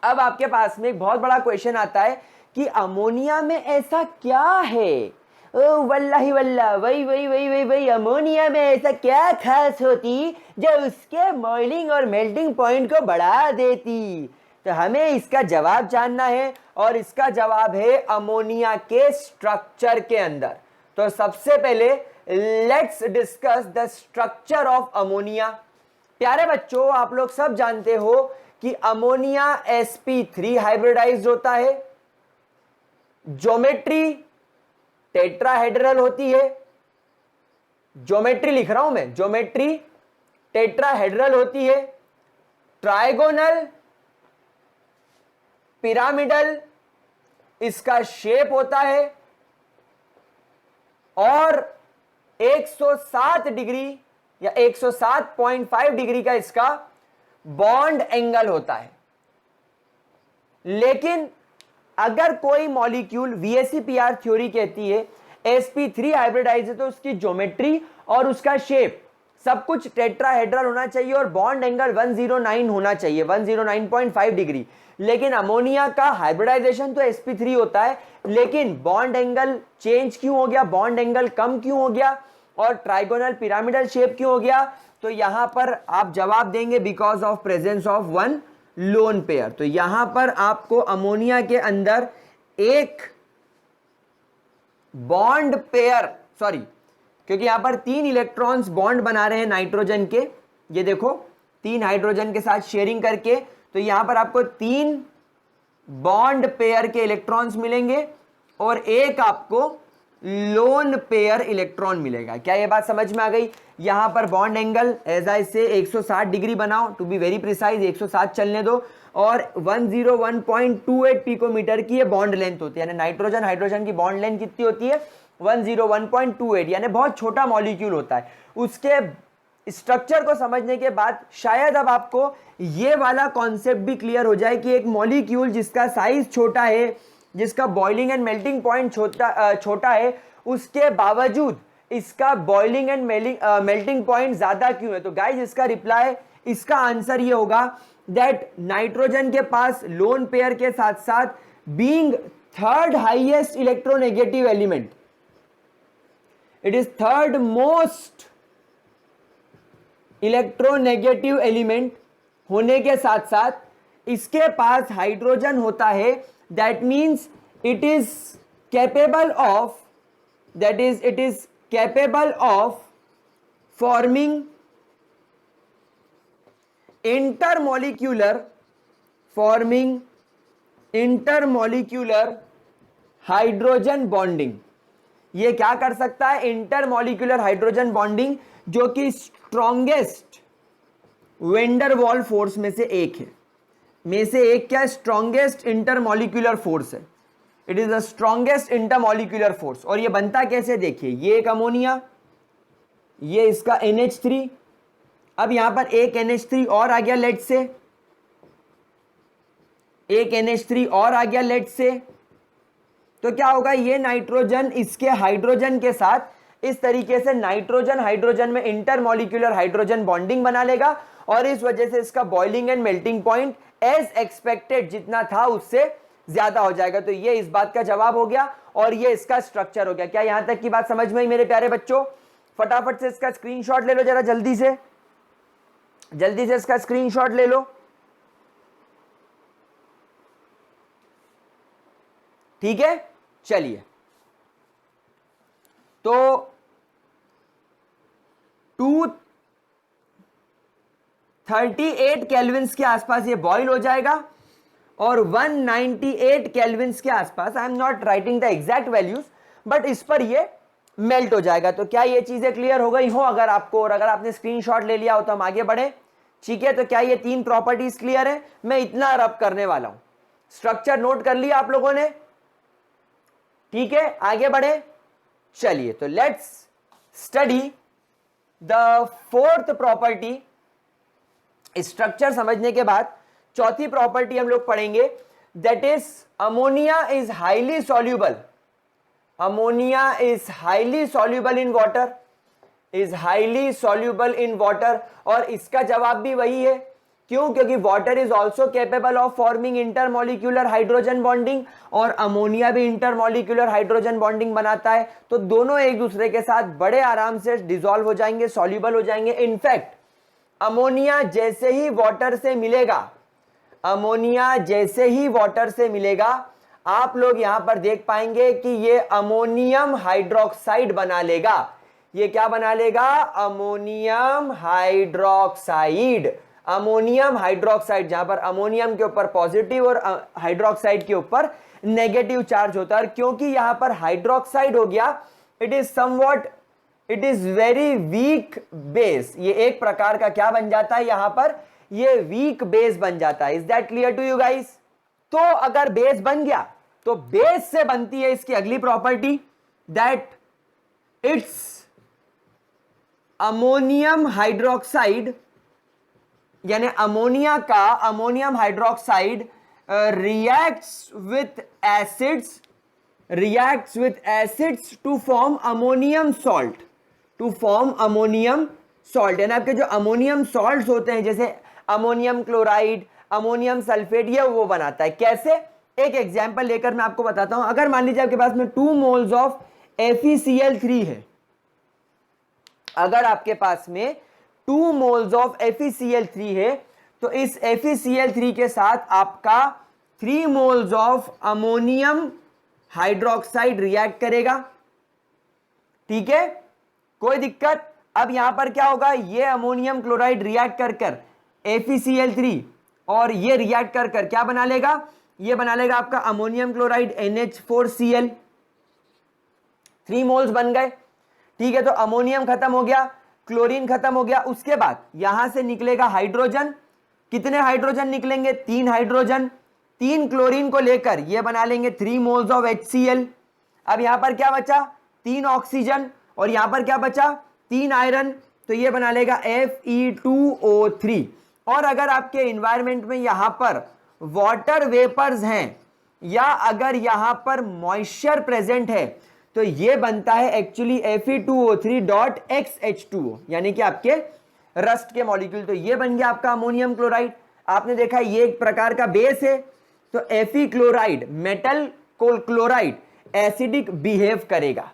[SPEAKER 1] अब आपके पास में एक बहुत बड़ा क्वेश्चन आता है कि अमोनिया में ऐसा क्या है, ओ वल्लाही वल्ला, वही वही वही वही वही अमोनिया में ऐसा क्या खास होती जो उसके बॉइलिंग और मेल्टिंग पॉइंट को बढ़ा देती। तो हमें इसका जवाब जानना है और इसका जवाब है अमोनिया के स्ट्रक्चर के अंदर। तो सबसे पहले let's discuss the structure of ammonia. प्यारे बच्चों, आप लोग सब जानते हो कि अमोनिया sp3 हाइब्रिडाइज्ड होता है, ज्योमेट्री टेट्राहेड्रल होती है, ज्योमेट्री लिख रहा हूं मैं, ज्योमेट्री टेट्राहेड्रल होती है, ट्राइगोनल पिरामिडल इसका शेप होता है और 107 डिग्री या 107.5 डिग्री का इसका बॉन्ड एंगल होता है। लेकिन अगर कोई मॉलिक्यूल VSEPR थ्योरी कहती है sp3 हाइब्रिडाइज है तो उसकी ज्योमेट्री और उसका शेप सब कुछ टेट्राहेड्रल होना चाहिए और बॉन्ड एंगल 109 होना चाहिए, 109.5 डिग्री। लेकिन अमोनिया का हाइब्रिडाइजेशन तो sp3 होता है, लेकिन बॉन्ड एंगल चेंज क्यों हो गया, बॉन्ड एंगल कम क्यों हो गया और ट्राइगोनल पिरामिडल शेप क्यों हो गया? तो यहां पर आप जवाब देंगे because of presence of one lone pair. तो यहां पर आपको अमोनिया के अंदर एक बॉन्ड पेयर, सॉरी, क्योंकि यहां पर 3 इलेक्ट्रॉन्स बॉन्ड बना रहे हैं नाइट्रोजन के, ये देखो 3 हाइड्रोजन के साथ शेयरिंग करके, तो यहां पर आपको 3 बॉन्ड पेयर के इलेक्ट्रॉन्स मिलेंगे और एक आपको लोन पेयर इलेक्ट्रॉन मिलेगा। क्या ये बात समझ में आ गई? यहां पर बॉन्ड एंगल एज आई से 160 डिग्री बनाओ, टू बी वेरी प्रिसाइज 107 चलने दो, और 101.28 पिकोमीटर की ये बॉन्ड लेंथ होती है, यानी नाइट्रोजन हाइड्रोजन की बॉन्ड लेंथ कितनी होती है? 101.28, यानी बहुत छोटा मॉलिक्यूल होता है। उसके स्ट्रक्चर को समझने के बाद शायद अब आपको ये वाला कॉन्सेप्ट भी क्लियर हो जाए कि एक मॉलिक्यूल जिसका साइज छोटा है, जिसका बॉइलिंग एंड मेल्टिंग पॉइंट छोटा है, उसके बावजूद इसका बॉइलिंग एंड मेल्टिंग पॉइंट ज्यादा क्यों है? तो गाइस इसका रिप्लाई, इसका आंसर ये होगा दैट नाइट्रोजन के पास लोन पेयर के साथ साथ being third highest electronegative element, it is third most electronegative element होने के साथ साथ इसके पास हाइड्रोजन होता है, that means it is capable of, that is it is capable of forming intermolecular hydrogen bonding. ये क्या कर सकता है? इंटरमोलिकुलर हाइड्रोजन बॉन्डिंग, जो कि स्ट्रॉन्गेस्ट वेंडर वॉल फोर्स में से एक है, क्या स्ट्रॉन्गेस्ट इंटरमोलिकुलर फोर्स है, it is the strongest intermolecular force. और ये बनता कैसे? देखिए, ये एक अमोनिया, ये इसका NH3, अब यहां पर एक NH3 और आ गया लेट से, एक NH3 और आ गया लेट से, तो क्या होगा? ये नाइट्रोजन इसके हाइड्रोजन के साथ इस तरीके से नाइट्रोजन हाइड्रोजन में इंटरमोलिकुलर हाइड्रोजन बॉन्डिंग बना लेगा और इस वजह से इसका boiling and melting point as expected जितना था उससे ज्यादा हो जाएगा। तो ये इस बात का जवाब हो गया और ये इसका स्ट्रक्चर हो गया। क्या यहां तक की बात समझ में आई मेरे प्यारे बच्चों? फटाफट से इसका स्क्रीनशॉट ले लो जरा, जल्दी से इसका स्क्रीनशॉट ले लो। ठीक है, चलिए, तो 238 केल्विन के आसपास ये बॉईल हो जाएगा और 198 केल्विन के आसपास, I am not writing the exact values, but इस पर ये मेल्ट हो जाएगा। तो क्या ये चीजें क्लियर हो गई हो अगर आपको, और अगर आपने स्क्रीनशॉट ले लिया हो तो हम आगे बढ़े। ठीक है, तो क्या ये 3 प्रॉपर्टीज क्लियर है? मैं इतना रब करने वाला हूं, स्ट्रक्चर नोट कर लिया आप लोगों ने? ठीक है, आगे बढ़े। चलिए, तो let's study the 4th property. Structure समझने के बाद 4थी प्रॉपर्टी हम लोग पढ़ेंगे, that is ammonia is highly soluble. Ammonia is highly soluble in water, और इसका जवाब भी वही है क्यों? क्योंकि water is also capable of forming intermolecular hydrogen bonding और अमोनिया भी इंटरमोलिक्यूलर हाइड्रोजन बॉन्डिंग बनाता है, तो दोनों एक दूसरे के साथ बड़े आराम से डिसॉल्व हो जाएंगे, सॉल्युबल हो जाएंगे। इनफैक्ट अमोनिया जैसे ही वाटर से मिलेगा, अमोनिया जैसे ही वाटर से मिलेगा, आप लोग यहां पर देख पाएंगे कि ये अमोनियम हाइड्रोक्साइड बना लेगा। ये क्या बना लेगा? Ammonium hydroxide. अमोनियम हाइड्रोक्साइड, जहां पर अमोनियम के ऊपर पॉजिटिव और हाइड्रोक्साइड के ऊपर नेगेटिव चार्ज होता है। क्योंकि यहां पर हाइड्रोक्साइड हो गया, it is somewhat, it is very weak base. ये एक प्रकार का क्या बन जाता है यहां पर? ये वीक बेस बन जाता है। Is that clear to you guys? तो अगर बेस बन गया तो बेस से बनती है इसकी अगली property, that its ammonium hydroxide, यानी अमोनिया का ammonium hydroxide reacts with acids to form ammonium salt, to form ammonium salt. यानी आपके जो अमोनियम सॉल्ट्स होते हैं, जैसे अमोनियम क्लोराइड, अमोनियम सल्फेट, ये वो बनाता है। कैसे? एक एग्जांपल लेकर मैं आपको बताता हूं। अगर मान लीजिए आपके पास में 2 मोल्स ऑफ FeCl3 है, अगर आपके पास में 2 मोल्स ऑफ FeCl3 है, तो इस FeCl3 के साथ आपका 3 moles of ammonium hydroxide react करेगा। ठीक है, कोई दिक्कत? अब यहां पर क्या होगा? ये अमोनियम क्लोराइड रिएक्ट कर कर FeCl3 और ये रिएक्ट कर कर क्या बना लेगा? ये बना लेगा आपका अमोनियम क्लोराइड NH4Cl, 3 मोल्स बन गए। ठीक है, तो अमोनियम खत्म हो गया, क्लोरीन खत्म हो गया। उसके बाद यहां से निकलेगा हाइड्रोजन। कितने हाइड्रोजन निकलेंगे? 3 हाइड्रोजन। 3 क्लोरीन को लेकर ये बना लेंगे 3 मोल्स ऑफ HCl। अब यहां पर क्या बचा? 3 ऑक्सीजन, और यहां पर क्या बचा? 3 आयरन, तो ये बना लेगा Fe2O3। और अगर आपके एनवायरनमेंट में यहां पर वाटर वेपर्स हैं या अगर यहां पर मॉइस्चर प्रेजेंट है, तो ये बनता है एक्चुअली Fe2O3.XH2O, यानी कि आपके रस्ट के मॉलिक्यूल। तो ये बन गया आपका अमोनियम क्लोराइड। आपने देखा ये एक प्रकार का बेस है, तो Fe chloride, metal chloride acidic behave करेगा।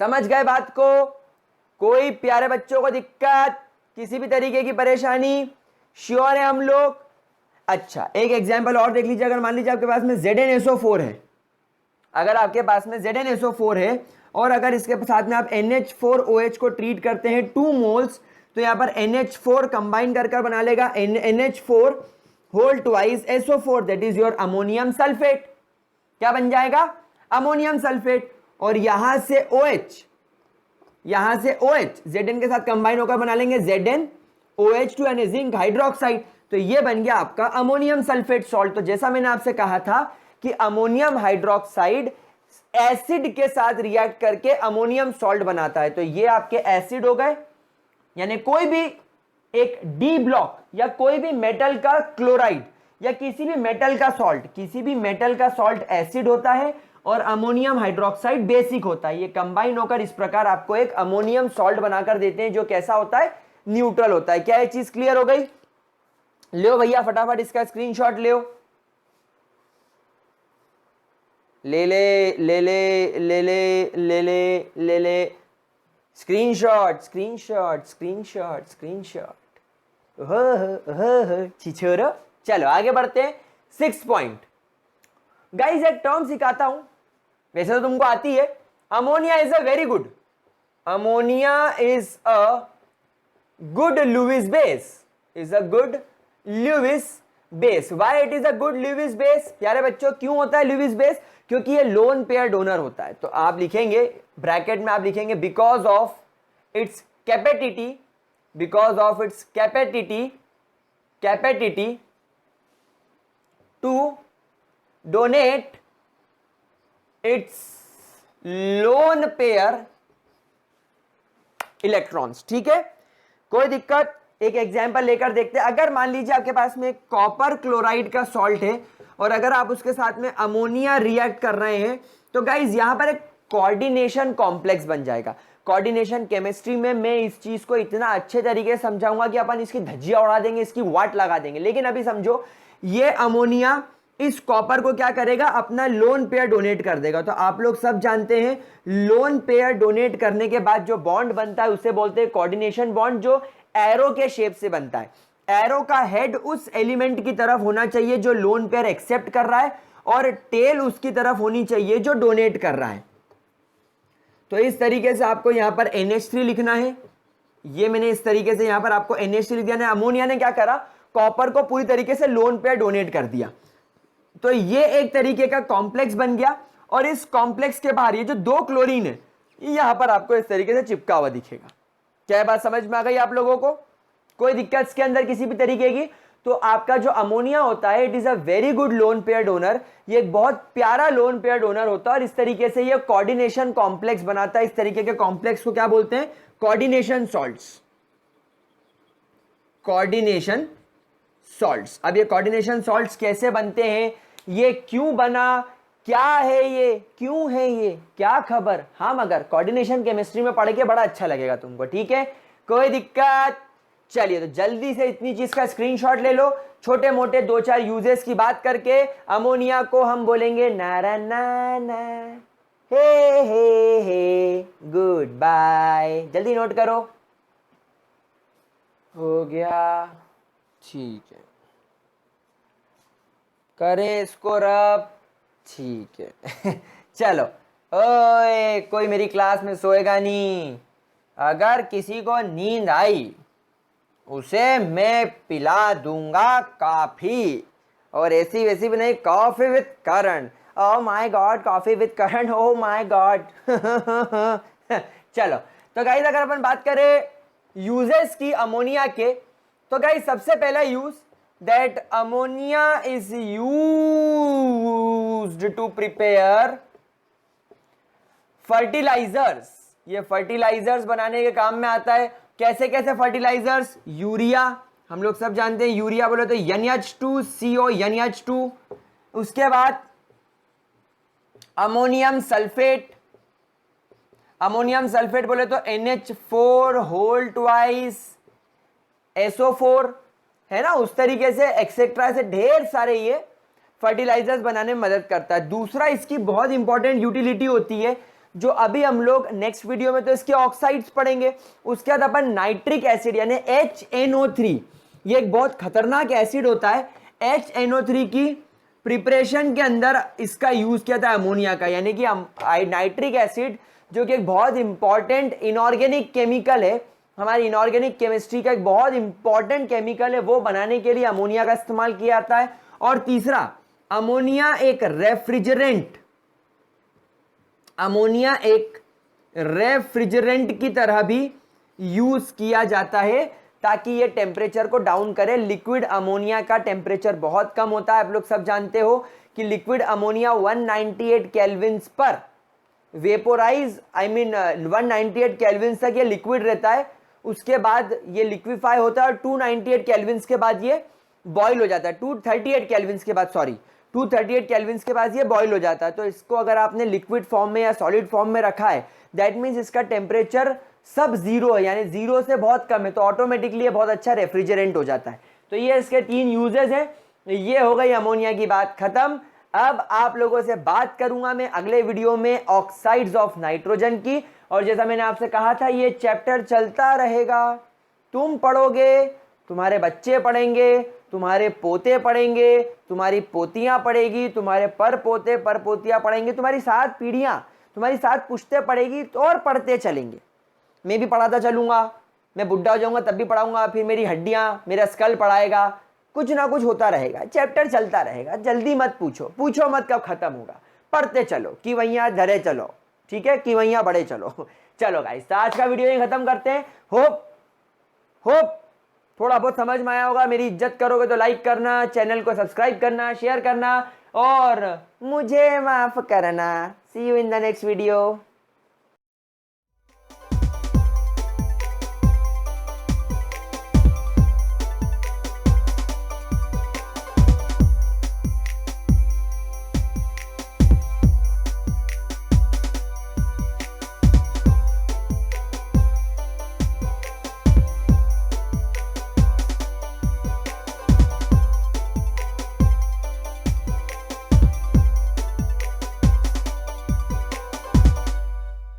[SPEAKER 1] समझ गए बात को? कोई प्यारे बच्चों को दिक्कत, किसी भी तरीके की परेशानी? श्योर है हम लोग? अच्छा, एक एग्जांपल और देख लीजिए। अगर मान लीजिए आपके पास में ZnSO4 है, अगर आपके पास में ZnSO4 है और अगर इसके साथ में आप NH4OH को ट्रीट करते हैं 2 मोल्स, तो यहां पर NH4 कंबाइन कर बना लेगा NH4 whole twice SO4, that is your ammonium sulphate. क्या बन जाएगा? Ammonium sulphate. और यहां से OH, यहां से OH Zn के साथ कंबाइन होकर बना लेंगे ZnOH2 यानी जिंक हाइड्रोक्साइड। तो ये बन गया आपका अमोनियम सल्फेट सॉल्ट। तो जैसा मैंने आपसे कहा था कि अमोनियम हाइड्रोक्साइड एसिड के साथ रिएक्ट करके अमोनियम सॉल्ट बनाता है। तो ये आपके एसिड हो गए, यानी कोई भी एक डी ब्लॉक या कोई भी मेटल का क्लोराइड या किसी भी मेटल का सॉल्ट, किसी भी मेटल का सॉल्ट एसिड होता है और अमोनियम हाइड्रोक्साइड बेसिक होता है। ये कंबाइन होकर इस प्रकार आपको एक अमोनियम सॉल्ट बनाकर देते हैं, जो कैसा होता है? न्यूट्रल होता है। क्या ये चीज क्लियर हो गई? लो भैया फटाफट इसका स्क्रीनशॉट ले ले स्क्रीनशॉट छिछोरो। चलो आगे बढ़ते हैं। 6 पॉइंट। गाइस एक टर्म सिखाता हूं, वैसे तो तुमको आती है। Ammonia is a very good, ammonia is a good Lewis base, is a good Lewis base. Why it is a good Lewis base? प्यारे बच्चों, क्यों होता है लुईस बेस? क्योंकि ये लोन पेयर डोनर होता है। तो आप लिखेंगे ब्रैकेट में, आप लिखेंगे because of its capacity, because of its capacity to donate its lone pair electrons. ठीक है, कोई दिक्कत? एक एग्जांपल लेकर देखते हैं। अगर मान लीजिए आपके पास में कॉपर क्लोराइड का सॉल्ट है और अगर आप उसके साथ में अमोनिया रिएक्ट कर रहे हैं, तो गाइज यहां पर एक कोऑर्डिनेशन कॉम्प्लेक्स बन जाएगा। कोऑर्डिनेशन केमिस्ट्री में मैं इस चीज को इतना अच्छे तरीके से समझाऊंगा कि अपन इसकी धज्जियां उड़ा देंगे, इसकी वाट लगा देंगे। लेकिन अभी समझो, ये अमोनिया इस कॉपर को क्या करेगा, अपना लोन पेयर डोनेट कर देगा। तो आप लोग सब जानते हैं लोन पेयर डोनेट करने के बाद जो बॉन्ड बनता है उसे बोलते हैं कोऑर्डिनेशन बॉन्ड, जो एरो के शेप से बनता है। एरो का हेड उस एलिमेंट की तरफ होना चाहिए जो लोन पेयर एक्सेप्ट कर रहा है, और टेल उसकी तरफ होनी चाहिए जो डोनेट कर रहा है। तो इस तरीके से आपको यहां पर NH3 लिखना है। ये मैंने इस तरीके से यहां पर आपको NH3 लिख दिया। अमोनिया ने क्या करा, कॉपर को पूरी तरीके से लोन पेयर डोनेट कर दिया। तो ये एक तरीके का कॉम्प्लेक्स बन गया, और इस कॉम्प्लेक्स के बाहर ये जो 2 क्लोरीन है, यहां पर आपको इस तरीके से चिपका हुआ दिखेगा। क्या बात समझ में आ गई आप लोगों को? कोई दिक्कत इसके अंदर किसी भी तरीके की? तो आपका जो अमोनिया होता है, it is a very good lone pair donor. ये एक बहुत प्यारा लोन पेयर डोनर होता है, और इस तरीके से ये कोऑर्डिनेशन कॉम्प्लेक्स बनाता है। इस तरीके के कॉम्प्लेक्स को क्या बोलते हैं, कोऑर्डिनेशन सॉल्ट्स। Coordination salts. अब ये कोऑर्डिनेशन सॉल्ट्स कैसे बनते हैं, ये क्यों बना, क्या है ये, क्यों है ये, क्या खबर, हाँ मगर कोऑर्डिनेशन केमिस्ट्री में पढ़ के बड़ा अच्छा लगेगा तुमको। ठीक है, कोई दिक्कत? चलिए, तो जल्दी से इतनी चीज का स्क्रीनशॉट ले लो। छोटे मोटे 2-4 यूजेस की बात करके अमोनिया को हम बोलेंगे नारा नाना, हे गुड बाय। जल्दी नोट करो। हो गया, ठीक है, करें इसको रब, ठीक है। चलो, ओए कोई मेरी क्लास में सोएगा नहीं। अगर किसी को नींद आई उसे मैं पिला दूंगा कॉफी, और ऐसी वैसी भी नहीं, coffee with Karan. Oh my God, coffee with Karan, oh my God. चलो, तो गाइस अगर अपन बात करें यूजेस की अमोनिया के, तो गाइस सबसे पहला use, that ammonia is used to prepare fertilizers। ये फर्टिलाइजर्स बनाने के काम में आता है। कैसे कैसे फर्टिलाइजर्स? यूरिया, हम लोग सब जानते हैं यूरिया बोले तो NH2CO NH2। उसके बाद अमोनियम सल्फेट, अमोनियम सल्फेट बोले तो NH4 होल ट्वाइस SO4, है ना। उस तरीके से एक्सेट्रा से ढेर सारे ये फर्टिलाइजर्स बनाने में मदद करता है। दूसरा, इसकी बहुत इंपॉर्टेंट यूटिलिटी होती है, जो अभी हम लोग नेक्स्ट वीडियो में तो इसके ऑक्साइड्स पढ़ेंगे। उसके बाद अपन नाइट्रिक एसिड यानी HNO3, ये एक बहुत खतरनाक एसिड होता है। HNO3 की प्रिपरेशन के अंदर इसका यूज किया था अमोनिया का, यानी कि नाइट्रिक एसिड जो कि एक बहुत इंपॉर्टेंट इनऑर्गेनिक केमिकल है, हमारी इनऑर्गेनिक केमिस्ट्री का एक बहुत इंपॉर्टेंट केमिकल है, वो बनाने के लिए अमोनिया का इस्तेमाल किया जाता है। और तीसरा, अमोनिया एक रेफ्रिजरेंट, अमोनिया एक रेफ्रिजरेंट की तरह भी यूज किया जाता है, ताकि ये टेम्परेचर को डाउन करे। लिक्विड अमोनिया का टेम्परेचर बहुत कम होता है, आप लोग सब जानते हो कि लिक्विड अमोनिया 198 केल्विन पर वेपोराइज, 198 केल्विन तक ये लिक्विड रहता है। उसके बाद ये लिक्विफाई होता है, और 298 केल्विन के बाद ये बॉयल हो जाता है। 238 केल्विन के बाद, सॉरी 238 केल्विन के बाद ये बॉयल हो जाता है। तो इसको अगर आपने लिक्विड फॉर्म में या सॉलिड फॉर्म में रखा है, दैट मीन्स इसका टेम्परेचर सब जीरो है, यानी जीरो से बहुत कम है, तो ऑटोमेटिकली ये बहुत अच्छा रेफ्रिजरेंट हो जाता है। तो ये इसके 3 यूजेस हैं। ये हो गई अमोनिया की बात खत्म। अब आप लोगों से बात करूंगा मैं अगले वीडियो में ऑक्साइड्स ऑफ नाइट्रोजन की, और जैसा मैंने आपसे कहा था ये चैप्टर चलता रहेगा। तुम पढ़ोगे, तुम्हारे बच्चे पढ़ेंगे, तुम्हारे पोते पढ़ेंगे, तुम्हारी पोतियां पढ़ेगी, तुम्हारे पर पोते पर पोतियां पढ़ेंगे, तुम्हारी 7 पीढ़ियां, तुम्हारी 7 पुश्तें पढ़ेगी, तो और पढ़ते चलेंगे। मैं भी पढ़ाता चलूंगा, मैं बुढ़ा हो जाऊंगा तब भी पढ़ाऊंगा, फिर मेरी हड्डियां, मेरा स्कल पढ़ाएगा, कुछ ना कुछ होता रहेगा, चैप्टर चलता रहेगा। जल्दी मत पूछो, पूछो मत कब खत्म होगा, पढ़ते चलो, कि वैया धरे चलो, ठीक है, कि वैया बड़े चलो। चलो गाइस, तो आज का वीडियो यहीं खत्म करते हैं। होप थोड़ा बहुत समझ में आया होगा। मेरी इज्जत करोगे तो लाइक करना, चैनल को सब्सक्राइब करना, शेयर करना, और मुझे माफ करना। See you in the next video.